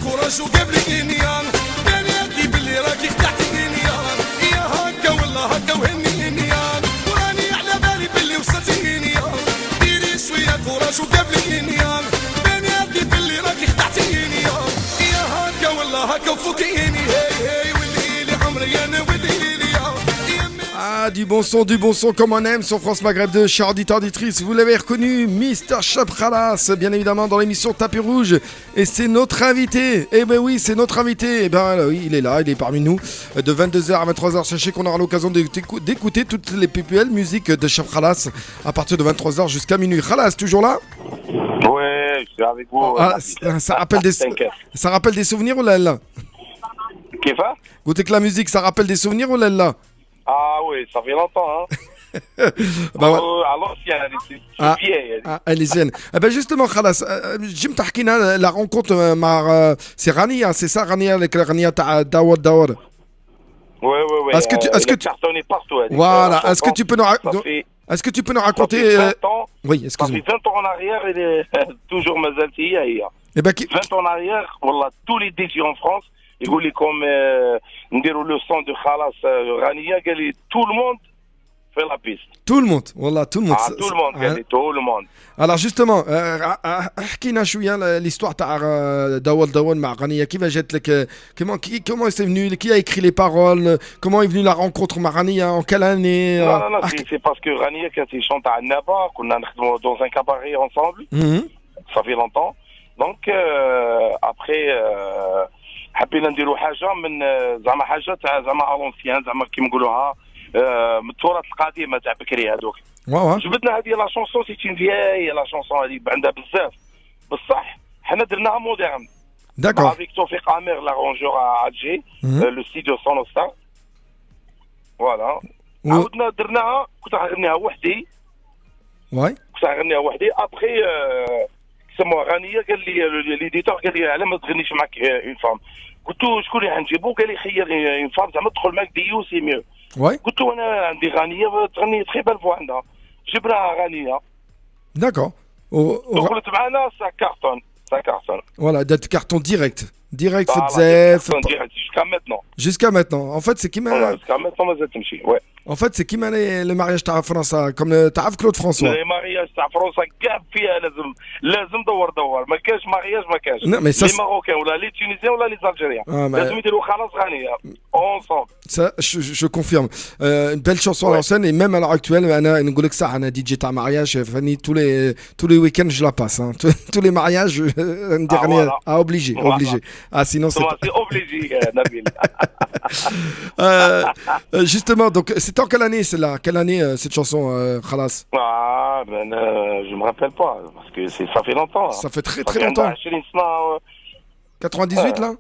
كوراج وقبليني بنادي باللي راكي خدعتيني يا هكا والله هكا وهنيني وراني على بالي باللي وصلتيني ديري شويه كوراج وقبليني بنادي باللي راكي خدعتيني يا هكا والله هكا وفوقيني هي واللي لي عمري انا واللي لي Ah, du bon son comme on aime sur France Maghreb 2, chers auditeurs, auditrices, vous l'avez reconnu, Mister Cheb Khalas, bien évidemment dans l'émission Tapis Rouge, et c'est notre invité, eh ben oui, c'est notre invité, eh ben oui, il est là, il est parmi nous, de 22h à 23h, sachez qu'on aura l'occasion d'écouter toutes les PPL musiques de Cheb Khalas, à partir de 23h jusqu'à minuit. Khalas, toujours là? Ouais, je suis avec vous. Ah, ça rappelle des souvenirs ou là là? Qu'est-ce que Goûtez que la musique, ça rappelle des souvenirs ou là là? Ah oui, ça fait longtemps, hein. bah ouais. À l'ancienne, c'est vieille. Elle est jeune. Eh ben justement, Khalas, Jim Tahkina, la rencontre, c'est Rania, c'est ça, Rania, avec Rania Dawar Dawar. Oui. Est-ce que tu cartonné partout. Voilà, est-ce que tu peux nous raconter Oui, excuse-moi. Ça fait 20 ans en arrière, il est toujours Mazalti. Eh ben, 20 ans en arrière, voilà, tous les DJ en France, يقول لكم نديروا لو سون دو خلاص غنيه قال لي tout le monde fait la piste. Tout le monde, voilà, tout le monde. Tout le monde, قال لي tout le monde. Alors justement, احكينا شويه l'histoire تاع داول مع غنيه كيفاش جات لك comment c'est venu, qui a écrit les paroles, comment est venue la rencontre مع غنيه, en quelle année? Non, c'est parce que غنيه كانت chante à Naba, كنا نخدموا dans un cabaret ensemble. Ça fait longtemps. Donc après حبينا نديروا حاجه من زعما حاجه تاع زعما الونسيان زعما كيما نقولوها من التراث القديمه تاع بكري هذوك. جبدنا هذه لا شونسون سي اون فياي لا شونسون هذه عندها بزاف بصح حنا درناها مودرن. داكور. افيك توفيق امير لارونجور ا الجي لو ستوديو سونوستا. فوالا. عاودنا درناها كنت غنغنيها وحدي. واي. كنت غنغنيها وحدي ابخي سموها غنيه قال لي ليديتور قال لي علاه ما تغنيش معك اون فام قلت له شكون اللي حنجيبو قال لي خير اون فام زعما تدخل معك ديو سي ميو قلت له انا عندي غنيه تغني تخي بال فوا عندها جبناها غنيه داكور دخلت معنا سا كارتون voilà دات كارتون direct في بزاف jusqu'à maintenant en fait c'est كيما jusqu'à maintenant مازال تمشي ouais en fait c'est كيما le mariage تاع فرنسا comme تعرف كلود فرانسوا le mariage تاع فرنسا كاع فيها لازم دور ما كاش mariage ما كاش لي ماروكان ولا لي تونيزيان ولا لي الجيريان لازم يديروا خلاص غنيه ensemble ça je confirme une belle chanson à l'ancienne et même à l'heure actuelle انا نقول لك صح انا دي جي تاع mariage فاني tous les week-ends je la passe hein. tous les mariages dernier obligé ah sinon c'est obligé Nabil. Justement donc C'était en quelle année celle-là? Quelle année cette chanson, Khalas? Ah, je me rappelle pas, parce que ça fait longtemps. Ça fait très Ça très fait longtemps. 20 سنة. 98 là?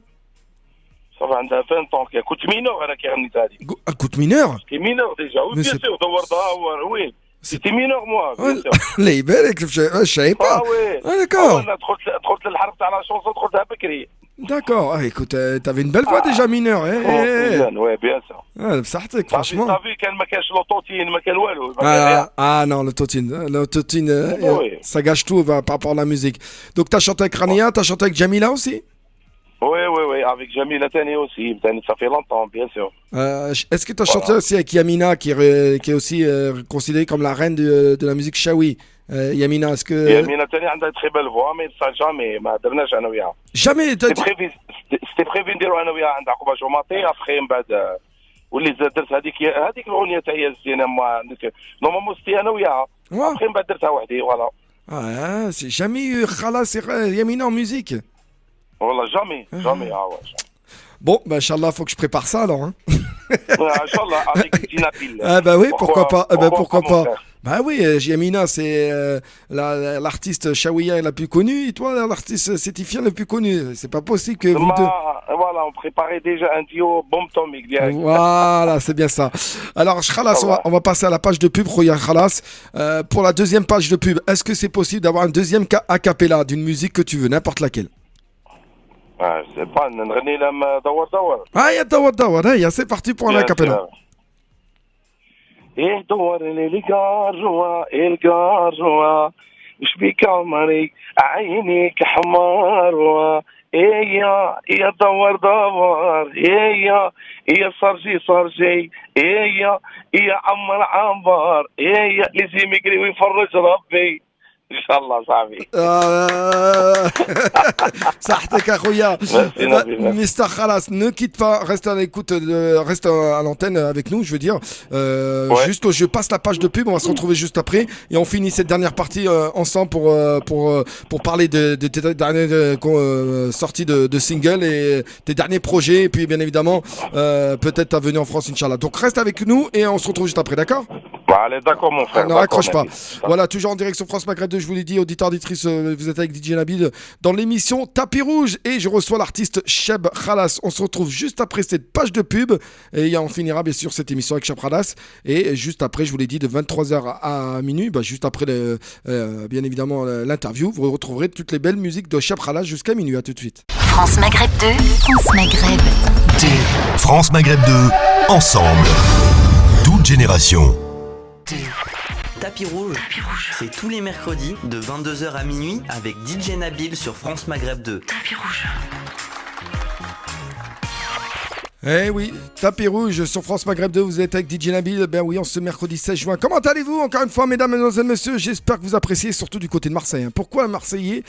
Ça fait 20 ans. كنت mineur أنا كي غنيتها هذيك. Un coup de mineur? J'étais mineur déjà. Oui, Mais bien c'est- sûr. دورتها oui. J'étais mineur moi, bien sûr. الله يبارك je savais pas. Ah oui. Ah, d'accord. أنا دخلت للحرب تاع لا شونسون دخلتها بكري. D'accord. Ah, écoute, t'avais une belle voix déjà mineur. مزيان وي بيان سور. بصحتك franchement. صافي كان ما كانش لوطوتين ما كان والو. Non, l'autotune, Oui. ça gâche tout par rapport à la musique. Donc t'as chanté avec Rania, t'as chanté avec Jamila aussi? Oui, avec Jamila Tani aussi. Ça fait longtemps, bien sûr. Est-ce que t'as chanté aussi avec Yamina, qui est aussi considérée comme la reine de la musique shawi? Yamina, est-ce que... Jamila Tani a une très belle voix, mais ça jamais ما درناش أنا وياها. Jamais t'as dit... C'était prévu نديرو أنا وياها عند عقبة جماطي. après من بعد واللي درت هذيك الأغنية تاع هي زينة نورمالمون سيتي أنا وياها. Ouais. après من بعد درتها وحدي فوالا. Ah, c'est jamais eu Khalas et Yamina en musique. والله jamais ouais. Bon, bah, Inch'Allah, faut que je prépare ça alors. Hein. إن شاء الله avec Dina Bill. Ah, bah oui, pourquoi pas. Pourquoi mon pas. frère. Bah oui, Yamina, c'est l'artiste shawiya la plus connue et toi, l'artiste sétifien le plus connu. C'est pas possible que vous deux. Voilà, on préparait déjà un duo bomb-tomique direct. Voilà, c'est bien ça. Alors, Khalas, on va passer à la page de pub, Roya Khalas. Pour la deuxième page de pub, est-ce que c'est possible d'avoir un deuxième a cappella d'une musique que tu veux, n'importe laquelle? Je sais pas, نغني لهم دور. Ah, y'a Dawar, c'est parti pour un a cappella. ايه دور القارجوا ايش بيك عمري عينيك حمار ايه يا دور ايه يا صرجي ايه يا عمار ايه لازم يجري ويفرج ربي ان شاء الله صاحبي. صحتك اخويا. Mister Khalas, ne quitte pas, reste à l'écoute, reste à l'antenne avec nous, je veux dire. Juste, je passe la page de pub, on va se retrouver juste après et on finit cette dernière partie ensemble pour parler de tes dernières sorties de single et tes derniers projets et puis bien évidemment peut-être ta venue en France, Inch'Allah. Donc reste avec nous et on se retrouve juste après, d'accord? Allez, d'accord mon frère. Ne raccroche pas. Voilà, toujours en direct sur France Maghreb 2, je vous l'ai dit, auditeurs, auditrices, vous êtes avec DJ Nabil dans l'émission Tapis Rouge et je reçois l'artiste Cheb Khalas. On se retrouve juste après cette page de pub et on finira bien sûr cette émission avec Cheb Khalas et juste après, je vous l'ai dit, de 23h à minuit, juste après bien évidemment l'interview, vous retrouverez toutes les belles musiques de Cheb Khalas jusqu'à minuit. À tout de suite. France Maghreb 2, France Maghreb 2. France Maghreb 2, ensemble. Toute génération. Tapis rouge, c'est tous les mercredis de 22h à minuit avec DJ Nabil sur France Maghreb 2. Tapis rouge. Eh oui, Tapis Rouge sur France Maghreb 2, vous êtes avec DJ Nabil. Ben oui, on se mercredi 16 juin. Comment allez-vous encore une fois, mesdames, mesdemoiselles, messieurs? J'espère que vous appréciez, surtout du côté de Marseille. Pourquoi Marseillais?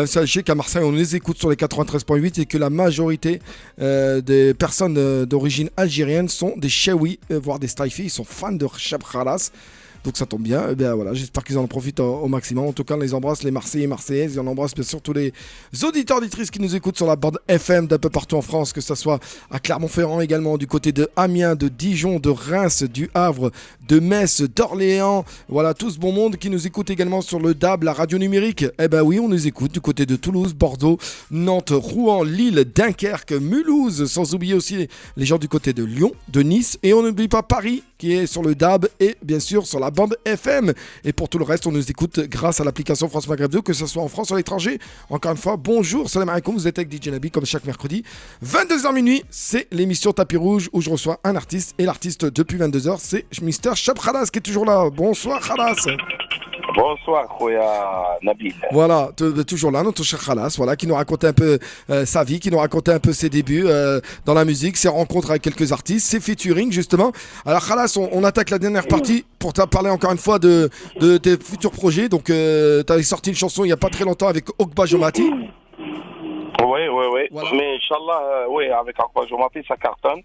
Sachez qu'à Marseille, on les écoute sur les 93.8 et que la majorité des personnes d'origine algérienne sont des Chaouis, voire des Staïfis. Ils sont fans de Cheb Khalas. Donc ça tombe bien, voilà, j'espère qu'ils en profitent au maximum. En tout cas, on les embrasse, les Marseillais et Marseillaises, et on embrasse bien sûr tous les auditeurs, auditrices qui nous écoutent sur la bande FM d'un peu partout en France, que ce soit à Clermont-Ferrand également, du côté de Amiens, de Dijon, de Reims, du Havre, de Metz, d'Orléans. Voilà, tout ce bon monde qui nous écoute également sur le DAB, la radio numérique. Eh ben oui, on nous écoute du côté de Toulouse, Bordeaux, Nantes, Rouen, Lille, Dunkerque, Mulhouse, sans oublier aussi les gens du côté de Lyon, de Nice, et on n'oublie pas Paris qui est sur le DAB et bien sûr sur la bande FM. Et pour tout le reste, on nous écoute grâce à l'application France Maghreb 2, que ce soit en France ou à l'étranger. Encore une fois, bonjour, salam alaikum, vous êtes avec DJ Nabi comme chaque mercredi. 22h minuit, c'est l'émission Tapis Rouge où je reçois un artiste. Et l'artiste depuis 22h, c'est Mister Cheb Khalas qui est toujours là. Bonsoir Khalas. Bonsoir, Khoya Nabil. Voilà, toujours là, notre cher Khalas, voilà, qui nous racontait un peu sa vie, qui nous racontait un peu ses débuts dans la musique, ses rencontres avec quelques artistes, ses featuring justement. Alors Khalas, on attaque la dernière partie pour te parler encore une fois de tes futurs projets. Donc, tu avais sorti une chanson il n'y a pas très longtemps avec Okba Jomati. Oui. Voilà. Mais Inch'Allah, oui, avec Akba Jomati, ça cartonne.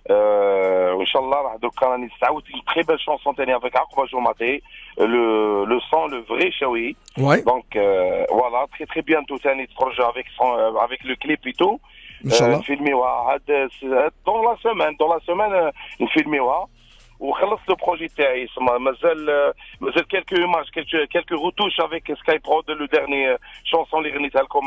Inch'Allah, donc راني استعودت une très belle chanson تاني avec Akba Jomati, le son, le vrai Chaoui. Ouais. Donc voilà, très bientôt تاني تخرج avec le clip et tout. Inch'Allah. نفيلميوها dans la semaine نفيلميوها. وخلصت لو بروجي تاعي سما مازال كيلكو ايماج كيلكو روتوش افيك سكاي برود لو ديرني شونسون اللي غنيتها لكم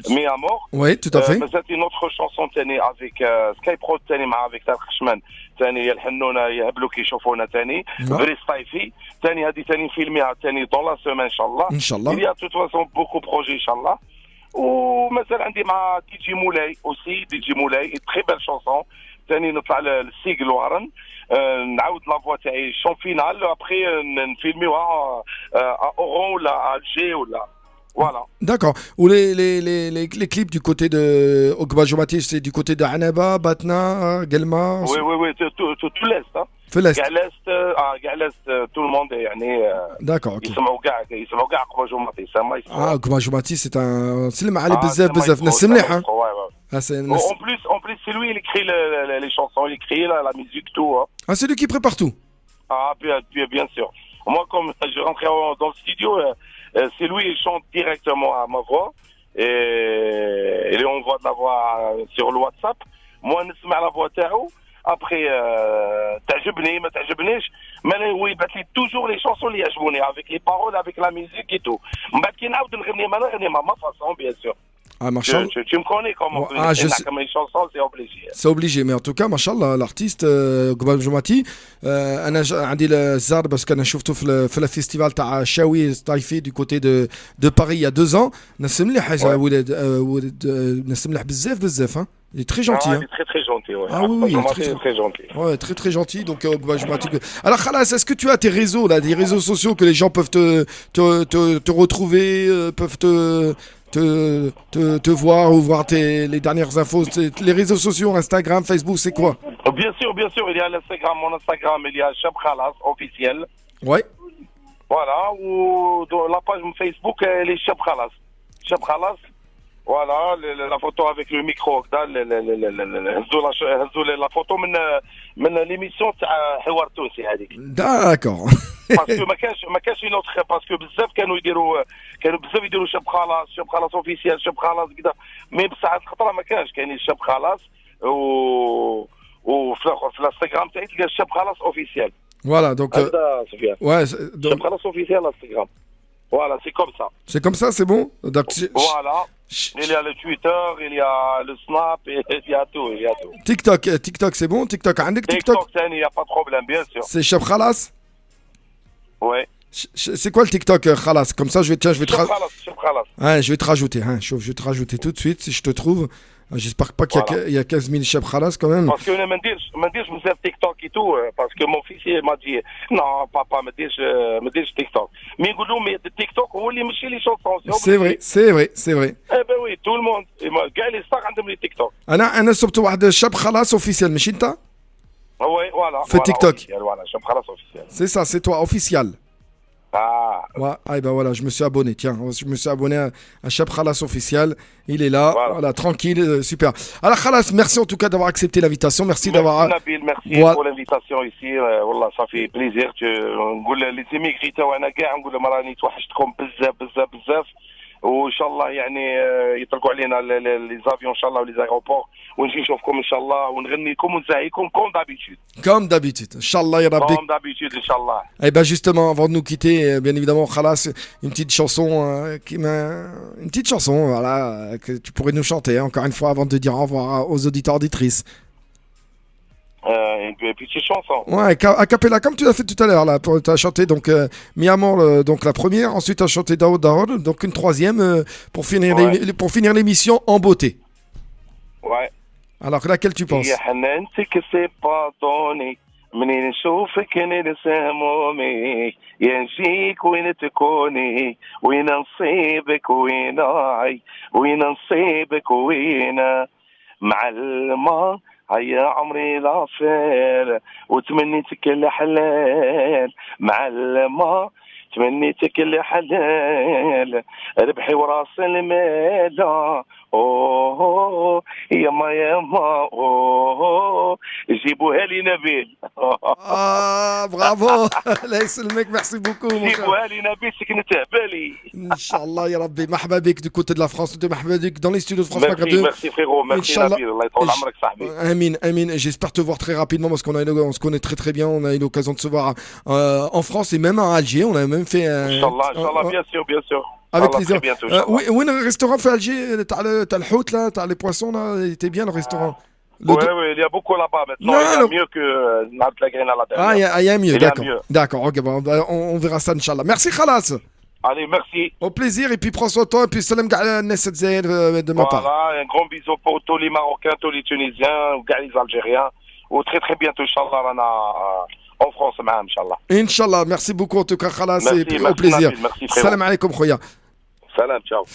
مي امور وي تو افي مازالت اون اوتر شونسون ثاني افيك سكاي برود ثاني مع افيك تاع الخشمان ثاني يا الحنونه يهبلوا كيشوفونا ثاني فري صيفي ثاني هذه ثاني فيلميها ثاني دون لا سيمين ان شاء الله ان شاء الله il y a de toute façon beaucoup de projets ان شاء الله ومازال عندي مع دي جي مولاي اوسي دي جي مولاي تري بيل شونسون ثاني نطلع للسيغل وارن نعاود لافوا تاعي شون فينال ابخي نفيلميوها اورون ولا الجي ولا voilà. D'accord. Ou les clips du côté de Ogba Jomati, c'est du côté de Annaba, Batna, Gelma. Oui, tout l'est. Hein. في l'est. كاع l'est tout le monde يعني. D'accord. Ok. يسمعوا كاع Ogba Jomati سما. Ogba Jomati, c'est un سلم عليه بزاف ناس مليحة. En plus c'est lui il écrit les chansons, il écrit la musique tout. Hein. Ah, c'est lui qui prépare tout. Ah bien sûr. Moi comme je rentrais dans le studio c'est lui il chante directement à ma voix et on voit de la voix sur le WhatsApp. Moi نسمع la voix تاعو après تعجبني ما تعجبنيش mais هو يبعث لي toujours les chansons اللي يعجبوني avec les paroles avec la musique et tout. من بعد كي نعاود نغني ما façon bien sûr. Ah, machallah. Tu me connais comment les chansons, c'est obligé. C'est obligé, mais en tout cas, machallah, l'artiste Ogba Jomati, أنا عندي الزار parce que أنا شفته في الفيستيفال تاع شاوي طايفي du côté de Paris il y a 2 ans. ناس مليح ولد ناس مليح بزاف hein. Il est très gentil. Il est très gentil, ouais. Ah oui, très gentil. Ouais, très gentil. Donc, alors, Khalas, est-ce que tu as tes réseaux, là, des réseaux sociaux que les gens peuvent te retrouver, peuvent te voir ou voir les dernières infos, les réseaux sociaux, Instagram, Facebook, c'est quoi? Bien sûr, il y a l'Instagram, mon Instagram, il y a Cheb Khalas officiel. Ouais. Voilà, ou dans la page Facebook, elle est Cheb Khalas. Cheb Khalas. Voilà, la photo avec le micro, la photo من l'émission تاع حوار تونسي هذيك. D'accord. parce que ما كانش une autre parce que بزاف كانوا بزاف يديروا شاب خلاص اوفيسيال شاب خلاص كذا مي بصح الخطره ما كانش كاين شاب خلاص و في الانستغرام تاعي تلقى شاب خلاص اوفيسيال. Voilà, donc ouais, donc شاب خلاص اوفيسيال انستغرام. Voilà, c'est comme ça. C'est comme ça, c'est bon? Donc, voilà. Il y a le Twitter, il y a le Snap, il y a tout. TikTok, c'est bon? TikTok, عندك TikTok? il n'y a pas de problème, bien sûr. C'est Cheb Khalas? Ouais. C'est quoi le TikTok, Khalas? Comme ça, je vais te Khalas. je vais te rajouter, hein. Je vais te rajouter tout de suite si je te trouve. J'espère pas qu'il y a 15 000 Cheb Khalas quand même. Parce que je me dis بزاف TikTok et tout parce que mon fils il m'a dit non papa me dis TikTok. Mais يقولوا mais TikTok هو اللي ماشي لي chansons. C'est vrai. Eh ben oui, tout le monde. كاع لي ستار عندهم لي TikTok. انا صبت واحد شاب خلاص اوفيسيال ماشي انت؟ Oui, voilà. في TikTok. Voilà, شاب خلاص officiel. C'est ça, c'est toi officiel. Ah. Ouais, et ben voilà, je me suis abonné. Tiens, je me suis abonné à Cheb Khalas officiel. Il est là, voilà tranquille, super. Alors Khalas, merci en tout cas d'avoir accepté l'invitation. Merci d'avoir. Nabil, merci pour l'invitation ici. والله ça fait plaisir. نقول للزميل وانا كاع نقول لهم راني توحشتكم بزاف. وان شاء الله يعني يطلقوا علينا لي زافيون ان شاء الله ولي زايروبور ونجي نشوفكم ان شاء الله ونغني لكم ونزايكم comme d'habitude. Inch'Allah ya Rabbi. Comme d'habitude, Inch'Allah. Et ben justement, avant de nous quitter, bien évidemment, Khalas, une petite chanson, voilà, que tu pourrais nous chanter encore une fois avant de dire au revoir aux auditeurs auditrices. Une petite chanson. Ouais, a cappella comme tu l'as fait tout à l'heure là. Tu as chanté donc Mi Amor, donc la première, ensuite tu as chanté Daoud Daoud, donc une troisième pour finir l'émission en beauté. Ouais. Alors laquelle tu penses? يا حنانتك سي باطوني منين نشوفك ننسى همومي يا نجيك وين تكوني وين نصيبك وين نصيبك معلمة هيا عمري لافير وتمنيتك الحلال معلمة تمنيتك الحلال ربحي وراس المال اوه يما يما اوه جيبوها لي نبيل. برافو. الله يسلمك. ميرسي بوكو. جيبوها لي نبيل سكنت بالي. ان شاء الله يا ربي. مرحبا بك du côté de la France. مرحبا بك dans les studios de France Maghreb 2. Merci frérot. Merci Nabil. الله يطول عمرك صاحبي. Amin, Amin. J'espère te voir très rapidement parce on se connaît très très bien. On a eu l'occasion de se voir en France et même à Alger. On a même fait. Inch'Allah, bien sûr, bien sûr. Avec plaisir. Oui, le restaurant fait Alger, t'as le hout là, t'as les poissons là, il était bien le restaurant. Oui, il y a beaucoup là-bas maintenant. Il y a mieux que la à la dernière. Il y a mieux, d'accord. D'accord, ok, bon, on verra ça, Inch'Allah. Merci, Khalas. Allez, merci. Au plaisir, et puis prends soin de toi, et puis salam Nesset Zahir de ma part. Voilà, un grand bisou pour tous les Marocains, tous les Tunisiens, les Algériens. Au très très bientôt, Inch'Allah, en France, Inch'Allah. Inch'Allah, merci beaucoup en tout cas, Khalas, et puis au plaisir. Salam alaikum, Khoya. Salam, ciao.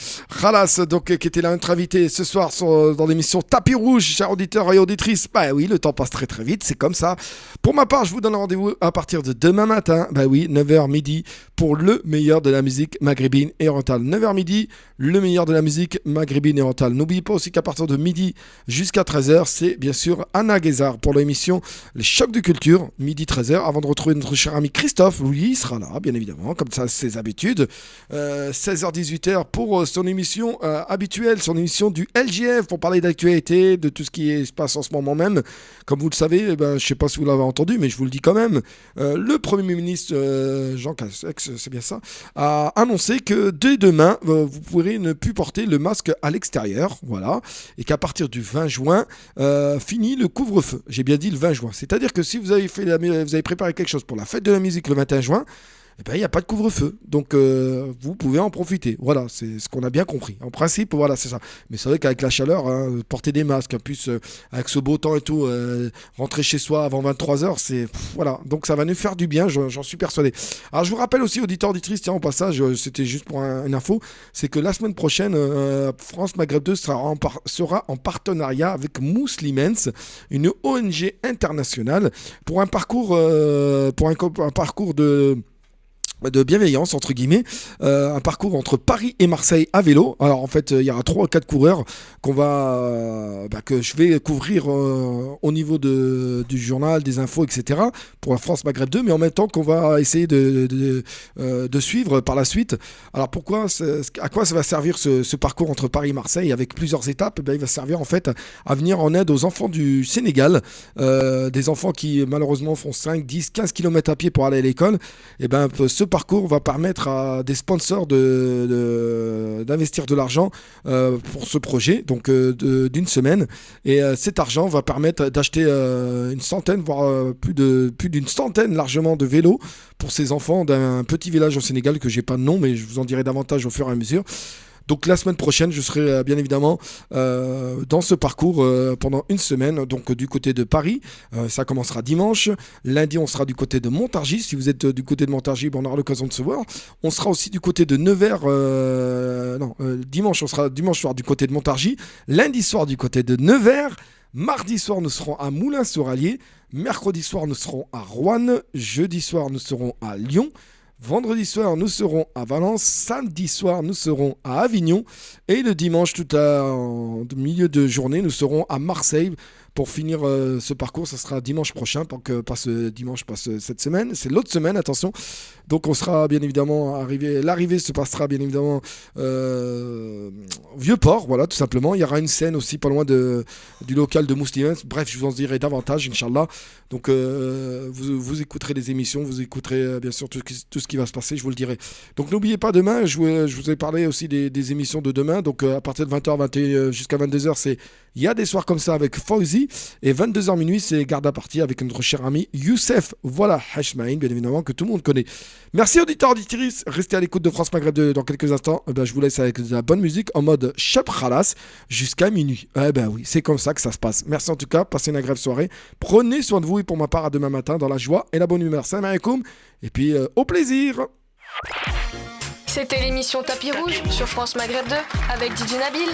Khalas, donc, qui était là, notre invité ce soir dans l'émission Tapis Rouge, chers auditeurs et auditrices. Bah oui, le temps passe très très vite, c'est comme ça. Pour ma part, je vous donne rendez-vous à partir de demain matin, bah oui, 9h midi, pour le meilleur de la musique maghrébine et orientale. 9h midi, le meilleur de la musique maghrébine et orientale. N'oubliez pas aussi qu'à partir de midi jusqu'à 13h, c'est bien sûr Anna Guézard pour l'émission Les Chocs de Culture, midi 13h, avant de retrouver notre cher ami Christophe. Lui, il sera là, bien évidemment, comme ça, ses habitudes. 16h-18h pour son émission habituelle, son émission du LGF, pour parler d'actualité, de tout ce qui se passe en ce moment même. Comme vous le savez, je ne sais pas si vous l'avez entendu, mais je vous le dis quand même, le Premier ministre Jean Castex, c'est bien ça, a annoncé que dès demain, vous pourrez ne plus porter le masque à l'extérieur, voilà, et qu'à partir du 20 juin, finit le couvre-feu. J'ai bien dit le 20 juin. C'est-à-dire que si vous avez préparé quelque chose pour la fête de la musique le 21 juin, eh ben, il n'y a pas de couvre-feu. Donc, vous pouvez en profiter. Voilà, c'est ce qu'on a bien compris. En principe, voilà, c'est ça. Mais c'est vrai qu'avec la chaleur, porter des masques, en plus, avec ce beau temps et tout, rentrer chez soi avant 23h, c'est... voilà, donc ça va nous faire du bien, j'en suis persuadé. Alors, je vous rappelle aussi, auditeurs, auditrices, tiens, au passage, c'était juste pour une info, c'est que la semaine prochaine, France Maghreb 2 sera en partenariat avec Muslimens, une ONG internationale, pour un parcours, de bienveillance entre guillemets, un parcours entre Paris et Marseille à vélo. Alors en fait il y aura 3 ou 4 coureurs que je vais couvrir au niveau du journal, des infos, etc. pour la France Maghreb 2, mais en même temps qu'on va essayer de suivre par la suite. Alors à quoi ça va servir ce parcours entre Paris et Marseille avec plusieurs étapes? Il va servir en fait à venir en aide aux enfants du Sénégal, des enfants qui malheureusement font 5, 10, 15 km à pied pour aller à l'école. Et ce parcours va permettre à des sponsors d'investir de l'argent pour ce projet, donc d'une semaine. Et cet argent va permettre d'acheter une centaine, voire plus d'une centaine largement de vélos pour ces enfants d'un petit village au Sénégal que j'ai pas de nom, mais je vous en dirai davantage au fur et à mesure. Donc la semaine prochaine, je serai bien évidemment dans ce parcours pendant une semaine, donc du côté de Paris. Ça commencera dimanche. Lundi, on sera du côté de Montargis. Si vous êtes du côté de Montargis, on aura l'occasion de se voir. On sera aussi du côté de Nevers. Dimanche, on sera dimanche soir du côté de Montargis. Lundi soir du côté de Nevers. Mardi soir, nous serons à Moulins-sur-Allier. Mercredi soir, nous serons à Roanne. Jeudi soir, nous serons à Lyon. Vendredi soir, nous serons à Valence. Samedi soir, nous serons à Avignon. Et le dimanche, en milieu de journée, nous serons à Marseille. Pour finir ce parcours, ça sera dimanche prochain, pas ce dimanche, pas cette semaine, c'est l'autre semaine, attention. Donc on sera bien évidemment l'arrivée se passera bien évidemment Vieux-Port, voilà, tout simplement. Il y aura une scène aussi pas loin du local de Muslimens. Bref, je vous en dirai davantage, Inch'Allah. Donc vous écouterez les émissions, vous écouterez bien sûr tout ce qui va se passer, je vous le dirai. Donc n'oubliez pas, demain, je vous ai parlé aussi des émissions de demain. Donc à partir de 20h jusqu'à 22h, il y a des soirs comme ça avec Fauzi. Et 22h minuit, c'est Garde à partie avec notre cher ami Youssef, voilà, Hashmaïn, bien évidemment, que tout le monde connaît. Merci auditeurs, auditrices, restez à l'écoute de France Maghreb 2 dans quelques instants. Je vous laisse avec de la bonne musique en mode Chep Khalas jusqu'à minuit. Oui, c'est comme ça que ça se passe. Merci en tout cas, passez une agréable soirée. Prenez soin de vous et pour ma part, à demain matin dans la joie et la bonne humeur. Salam alaikum et puis au plaisir. C'était l'émission Tapis Rouge sur France Maghreb 2 avec DJ Nabil.